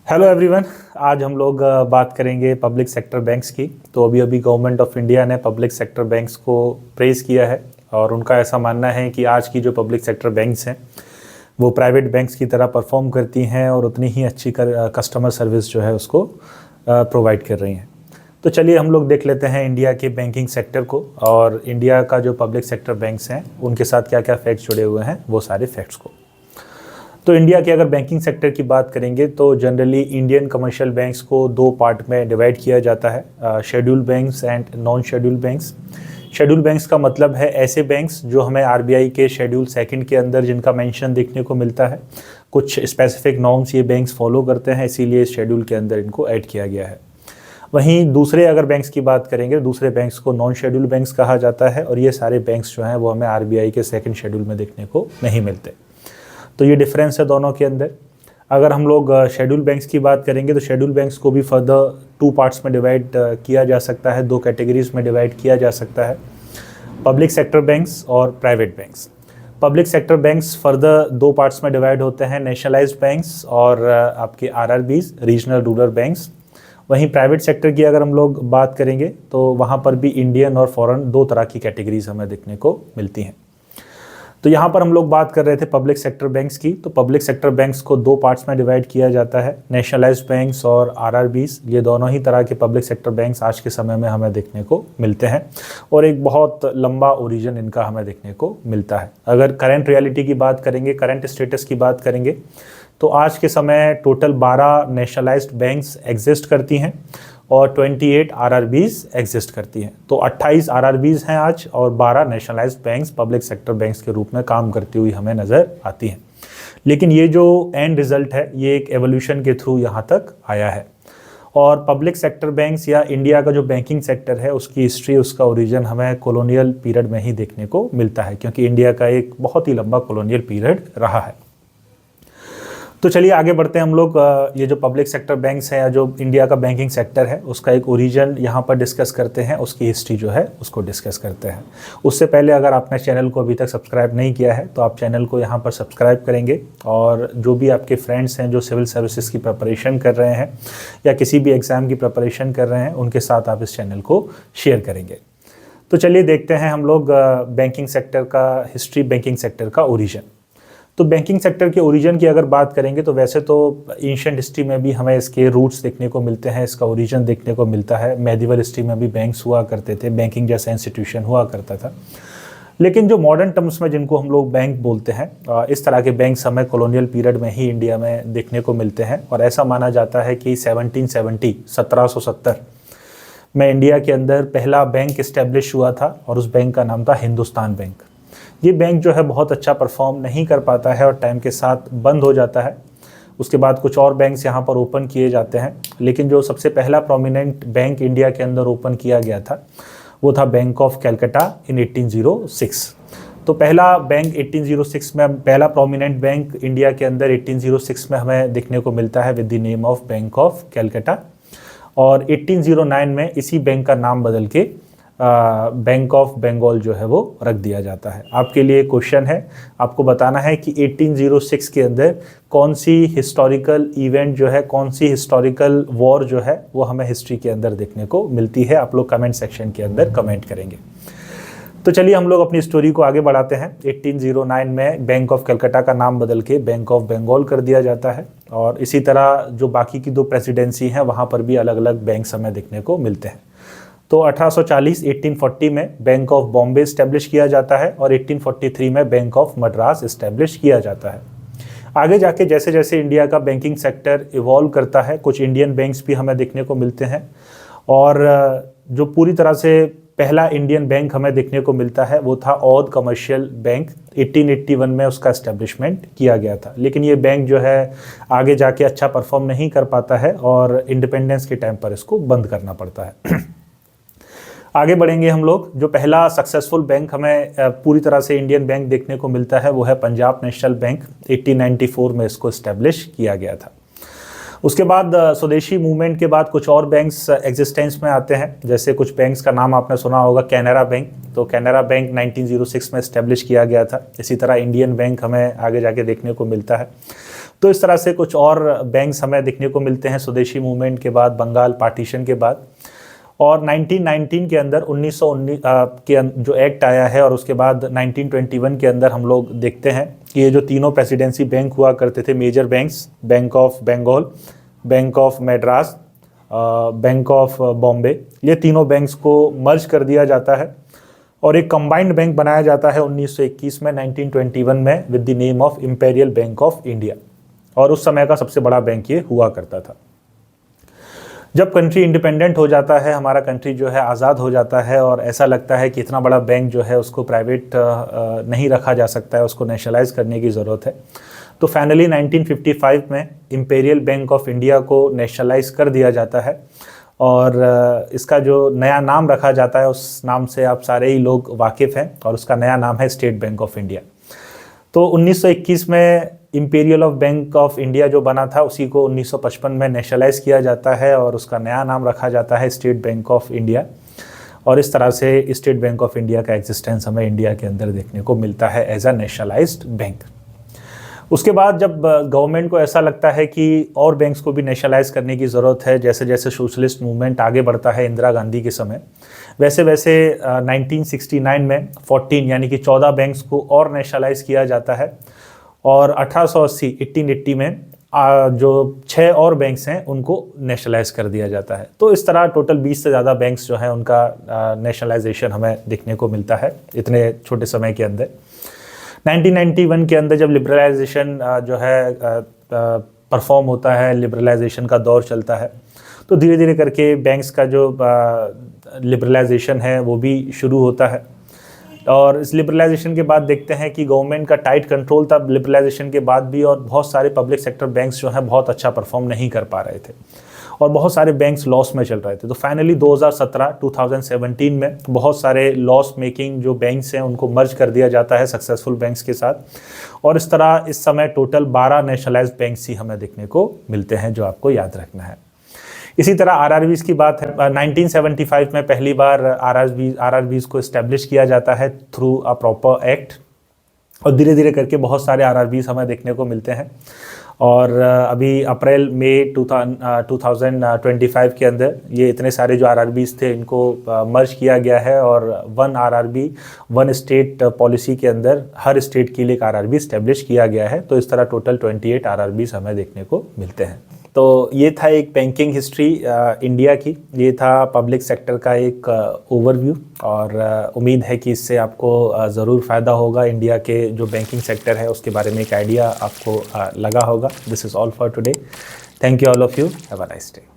Hello everyone. आज हम लोग बात करेंगे पब्लिक सेक्टर बैंक्स की। तो अभी अभी गवर्नमेंट ऑफ इंडिया ने पब्लिक सेक्टर बैंक्स को प्रेज़ किया है और उनका ऐसा मानना है कि आज की जो पब्लिक सेक्टर बैंक्स हैं वो प्राइवेट बैंक्स की तरह परफॉर्म करती हैं और उतनी ही अच्छी कस्टमर सर्विस जो है उसको प्रोवाइड कर रही हैं। तो चलिए हम लोग देख लेते हैं इंडिया के बैंकिंग सेक्टर को और इंडिया का जो पब्लिक सेक्टर बैंक्स हैं उनके साथ क्या क्या फैक्ट्स जुड़े हुए हैं वो सारे फैक्ट्स को। तो इंडिया के अगर बैंकिंग सेक्टर की बात करेंगे तो जनरली इंडियन कमर्शियल बैंक्स को दो पार्ट में डिवाइड किया जाता है, schedule banks and non schedule banks. Schedule banks का मतलब है ऐसे बैंक्स जो हमें आरबीआई के शेड्यूल सेकंड के अंदर जिनका मेंशन देखने को मिलता है। कुछ स्पेसिफिक नॉर्म्स ये बैंक्स फॉलो करते हैं, इसीलिए इस शेड्यूल के अंदर इनको ऐड किया गया है। वहीं दूसरे अगर बैंक्स की बात करेंगे, दूसरे बैंक्स को नॉन शेड्यूल बैंक्स कहा जाता है और ये सारे बैंक्स जो हैं वो हमें आरबीआई के सेकंड शेड्यूल में देखने को नहीं मिलते। तो ये डिफरेंस है दोनों के अंदर। अगर हम लोग शेड्यूल बैंक्स की बात करेंगे तो शेड्यूल बैंक्स को भी फर्दर टू पार्ट्स में डिवाइड किया जा सकता है, दो कैटेगरीज में डिवाइड किया जा सकता है, पब्लिक सेक्टर बैंक्स और private banks. Public sector banks further दो पार्ट्स में डिवाइड होते हैं, नेशनलाइज्ड बैंक्स और आपके आरआरबीज, रीजनल रूरल बैंक्स। वहीं प्राइवेट सेक्टर की अगर हम लोग बात करेंगे तो वहाँ पर भी इंडियन और फॉरेन दो तरह की कैटेगरीज हमें देखने को मिलती हैं। तो यहाँ पर हम लोग बात कर रहे थे पब्लिक सेक्टर बैंक्स की। तो पब्लिक सेक्टर बैंक्स को दो पार्ट्स में डिवाइड किया जाता है, नेशनलाइज्ड बैंक्स और आरआरबीज। ये दोनों ही तरह के पब्लिक सेक्टर बैंक्स आज के समय में हमें देखने को मिलते हैं और एक बहुत लंबा ओरिजिन इनका हमें देखने को मिलता है। अगर करंट रियलिटी की बात करेंगे, करंट स्टेटस की बात करेंगे तो आज के समय टोटल 12 नेशनलाइज्ड बैंक्स एग्जिस्ट करती हैं और 28 आरआरबीज एग्जिस्ट करती हैं। तो 28 आरआरबीज हैं आज और 12 nationalised banks public sector banks के रूप में काम करती हुई हमें नज़र आती हैं। लेकिन ये जो एंड रिजल्ट है ये एक एवोल्यूशन के थ्रू यहाँ तक आया है और पब्लिक सेक्टर बैंक्स या इंडिया का जो बैंकिंग सेक्टर है उसकी हिस्ट्री, उसका ओरिजिन हमें कॉलोनियल पीरियड में ही देखने को मिलता है, क्योंकि इंडिया का एक बहुत ही लंबा कॉलोनियल पीरियड रहा है। तो चलिए आगे बढ़ते हैं हम लोग। ये जो पब्लिक सेक्टर बैंक्स हैं या जो इंडिया का बैंकिंग सेक्टर है उसका एक ओरिजिन यहाँ पर डिस्कस करते हैं, उसकी हिस्ट्री जो है उसको डिस्कस करते हैं। उससे पहले अगर आपने चैनल को अभी तक सब्सक्राइब नहीं किया है तो आप चैनल को यहाँ पर सब्सक्राइब करेंगे और जो भी आपके फ्रेंड्स हैं जो सिविल सर्विसेज की प्रिपरेशन कर रहे हैं या किसी भी एग्ज़ाम की प्रिपरेशन कर रहे हैं उनके साथ आप इस चैनल को शेयर करेंगे। तो चलिए देखते हैं हम लोग बैंकिंग सेक्टर का हिस्ट्री, बैंकिंग सेक्टर का ओरिजिन। तो बैंकिंग सेक्टर के ओरिजिन की अगर बात करेंगे तो वैसे तो एंशिएंट हिस्ट्री में भी हमें इसके रूट्स देखने को मिलते हैं, इसका ओरिजिन देखने को मिलता है। मेडिवल हिस्ट्री में भी बैंक्स हुआ करते थे, बैंकिंग जैसा इंस्टीट्यूशन हुआ करता था। लेकिन जो मॉडर्न टर्म्स में जिनको हम लोग बैंक बोलते हैं, इस तरह के बैंक्स हमें कॉलोनियल पीरियड में ही इंडिया में देखने को मिलते हैं और ऐसा माना जाता है कि 1770 में इंडिया के अंदर पहला बैंक इस्टेब्लिश हुआ था और उस बैंक का नाम था हिंदुस्तान बैंक। ये बैंक जो है बहुत अच्छा परफॉर्म नहीं कर पाता है और टाइम के साथ बंद हो जाता है। उसके बाद कुछ और बैंक्स यहाँ पर ओपन किए जाते हैं, लेकिन जो सबसे पहला प्रोमिनेंट बैंक इंडिया के अंदर ओपन किया गया था वो था बैंक ऑफ कलकत्ता इन 1806। तो पहला बैंक 1806 में, पहला प्रोमिनेंट बैंक इंडिया के अंदर 1806 में हमें देखने को मिलता है with the name of bank of Calcutta और 1809 में इसी बैंक का नाम बदल के बैंक ऑफ बंगाल जो है वो रख दिया जाता है। आपके लिए क्वेश्चन है, आपको बताना है कि 1806 के अंदर कौन सी हिस्टोरिकल इवेंट जो है, कौन सी हिस्टोरिकल वॉर जो है वो हमें हिस्ट्री के अंदर देखने को मिलती है। आप लोग कमेंट सेक्शन के अंदर कमेंट करेंगे। तो चलिए हम लोग अपनी स्टोरी को आगे बढ़ाते हैं। 1809 में बैंक ऑफ कलकत्ता का नाम बदल के बैंक ऑफ बंगाल कर दिया जाता है और इसी तरह जो बाकी की दो प्रेसिडेंसी हैं वहाँ पर भी अलग अलग बैंक्स हमें देखने को मिलते हैं। तो 1840 में बैंक ऑफ बॉम्बे इस्टेब्लिश किया जाता है और 1843 में बैंक ऑफ मद्रास इस्टेब्लिश किया जाता है। आगे जाके जैसे जैसे इंडिया का बैंकिंग सेक्टर इवॉल्व करता है, कुछ इंडियन बैंक्स भी हमें देखने को मिलते हैं और जो पूरी तरह से पहला इंडियन बैंक हमें देखने को मिलता है वो था औध कमर्शियल बैंक। 1881 में उसका इस्टेब्लिशमेंट किया गया था, लेकिन ये बैंक जो है आगे जाके अच्छा परफॉर्म नहीं कर पाता है और इंडिपेंडेंस के टाइम पर इसको बंद करना पड़ता है। आगे बढ़ेंगे हम लोग। जो पहला सक्सेसफुल बैंक हमें पूरी तरह से इंडियन बैंक देखने को मिलता है वो है पंजाब नेशनल बैंक। 1894 में इसको इस्टेब्लिश किया गया था। उसके बाद स्वदेशी मूवमेंट के बाद कुछ और बैंक्स एग्जिस्टेंस में आते हैं, जैसे कुछ बैंक्स का नाम आपने सुना होगा, कैनरा बैंक। तो कैनरा बैंक 1906 में इस्टेब्लिश किया गया था। इसी तरह इंडियन बैंक हमें आगे जाके देखने को मिलता है। तो इस तरह से कुछ और बैंक्स हमें देखने को मिलते हैं स्वदेशी मूवमेंट के बाद, बंगाल पार्टीशन के बाद। और 1919 के अंदर 1919 के जो एक्ट आया है और उसके बाद 1921 के अंदर हम लोग देखते हैं कि ये जो तीनों प्रेसिडेंसी बैंक हुआ करते थे, major banks, bank of Bengal, bank of Madras, bank of Bombay, ये तीनों बैंक्स को मर्ज कर दिया जाता है और एक कंबाइंड बैंक बनाया जाता है 1921 में, 1921 में, with the name of imperial bank of India. और उस समय का सबसे बड़ा बैंक ये हुआ करता था। जब कंट्री इंडिपेंडेंट हो जाता है, हमारा कंट्री जो है आज़ाद हो जाता है और ऐसा लगता है कि इतना बड़ा बैंक जो है उसको प्राइवेट नहीं रखा जा सकता है, उसको नेशनलाइज करने की ज़रूरत है। तो फाइनली 1955 में इंपीरियल बैंक ऑफ इंडिया को नेशनलाइज कर दिया जाता है और इसका जो नया नाम रखा जाता है उस नाम से आप सारे ही लोग वाकिफ़ हैं और उसका नया नाम है स्टेट बैंक ऑफ इंडिया। तो 1921 में imperial of bank of India जो बना था उसी को 1955 में नेशनलाइज किया जाता है और उसका नया नाम रखा जाता है स्टेट बैंक ऑफ इंडिया। और इस तरह से स्टेट बैंक ऑफ इंडिया का एग्जिस्टेंस हमें इंडिया के अंदर देखने को मिलता है एज अ नेशनलाइज्ड बैंक। उसके बाद जब गवर्नमेंट को ऐसा लगता है कि और बैंक्स को भी नेशनलाइज करने की ज़रूरत है, जैसे जैसे सोशलिस्ट मूवमेंट आगे बढ़ता है इंदिरा गांधी के समय, वैसे वैसे 1969 में 14 यानी कि 14 बैंक्स को और नेशनलाइज किया जाता है और 1880 में जो 6 और बैंक्स हैं उनको नेशनलाइज कर दिया जाता है। तो इस तरह टोटल 20 से ज़्यादा बैंक्स जो हैं उनका नेशनलाइजेशन हमें देखने को मिलता है इतने छोटे समय के अंदर। 1991 के अंदर जब लिबरलाइजेशन जो है परफॉर्म होता है, लिबरलाइजेशन का दौर चलता है, तो धीरे धीरे करके बैंक्स का जो लिबरलाइजेशन है वो भी शुरू होता है। और इस लिबरलाइजेशन के बाद देखते हैं कि गवर्नमेंट का टाइट कंट्रोल था लिबरलाइजेशन के बाद भी और बहुत सारे पब्लिक सेक्टर बैंक्स जो हैं बहुत अच्छा परफॉर्म नहीं कर पा रहे थे और बहुत सारे बैंक्स लॉस में चल रहे थे। तो फाइनली 2017 में बहुत सारे लॉस मेकिंग जो बैंक्स हैं उनको मर्ज कर दिया जाता है सक्सेसफुल बैंक्स के साथ और इस तरह इस समय टोटल 12 नेशनलाइज्ड बैंक्स ही हमें देखने को मिलते हैं जो आपको याद रखना है। इसी तरह आरआरबीज़ की बात है, 1975 में पहली बार आरआरबीज़ को इस्टेब्लिश किया जाता है थ्रू अ प्रॉपर एक्ट और धीरे धीरे करके बहुत सारे आरआरबीज़ हमें देखने को मिलते हैं और अभी अप्रैल मई 2025 के अंदर ये इतने सारे जो आरआरबीज़ थे इनको मर्ज किया गया है और 1 आरआरबी 1 स्टेट पॉलिसी के अंदर हर स्टेट के लिए एक आरआरबी इस्टेब्लिश किया गया है। तो इस तरह टोटल 28 आरआरबीज़ हमें देखने को मिलते हैं। तो ये था एक बैंकिंग हिस्ट्री इंडिया की, ये था पब्लिक सेक्टर का एक ओवरव्यू और उम्मीद है कि इससे आपको ज़रूर फ़ायदा होगा। इंडिया के जो बैंकिंग सेक्टर है उसके बारे में एक आइडिया आपको लगा होगा। This is all for today. Thank you all of you. Have a nice day.